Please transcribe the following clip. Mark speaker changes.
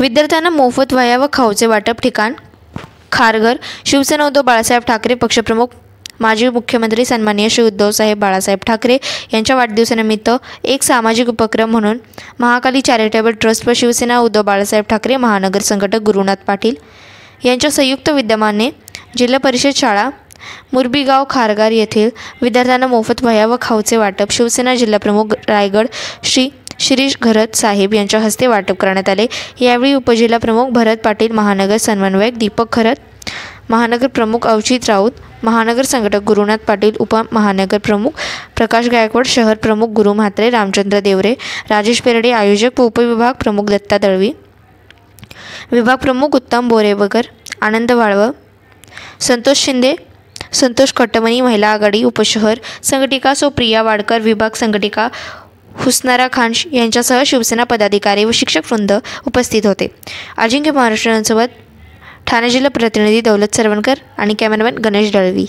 Speaker 1: विद्यार्थ्यांना मोफत वह्या व खाऊचे वाटप ठिकाण खारघर। शिवसेना उद्धव बाळासाहेब ठाकरे पक्षप्रमुख माजी मुख्यमंत्री सन्माननीय श्री उद्धवसाहेब बाळासाहेब ठाकरे यांच्या वाढदिवसानिमित्त एक सामाजिक उपक्रम म्हणून महाकाली चॅरिटेबल ट्रस्ट व शिवसेना उद्धव बाळासाहेब ठाकरे महानगर संघटक गुरुनाथ पाटील यांच्या संयुक्त विद्यमाने जिल्हा परिषद शाळा मुरबीगाव खारघर येथील विद्यार्थ्यांना मोफत वह्या व खाऊचे वाटप शिवसेना जिल्हाप्रमुख रायगड श्री शिरीष घरत साहेब यांच्या हस्ते वाटप करण्यात आले। यावेळी उपजिल्हाप्रमुख भरत पाटील, महानगर समन्वयक दीपक खरत, महानगर प्रमुख अवचित राऊत, महानगर संघटक गुरुनाथ पाटील, उपमहानगर प्रमुख प्रकाश गायकवाड, शहर प्रमुख गुरु म्हात्रे, रामचंद्र देवरे, राजेश पेरडे, आयोजक व उपविभाग प्रमुख दत्ता दळवी, विभाग प्रमुख उत्तम बोरेवकर, आनंद वाळव, संतोष शिंदे, संतोष कटमणी, महिला आघाडी उपशहर संघटिका सो प्रिया वाडकर, विभाग संघटिका हुसनारा खान यांच्यासह शिवसेना पदाधिकारी व शिक्षक वृंद उपस्थित होते। अजिंक्य महाराष्ट्रांसोबत ठाणे जिल्हा प्रतिनिधी दौलत सरवणकर आणि कॅमेरामॅन गणेश दळवी।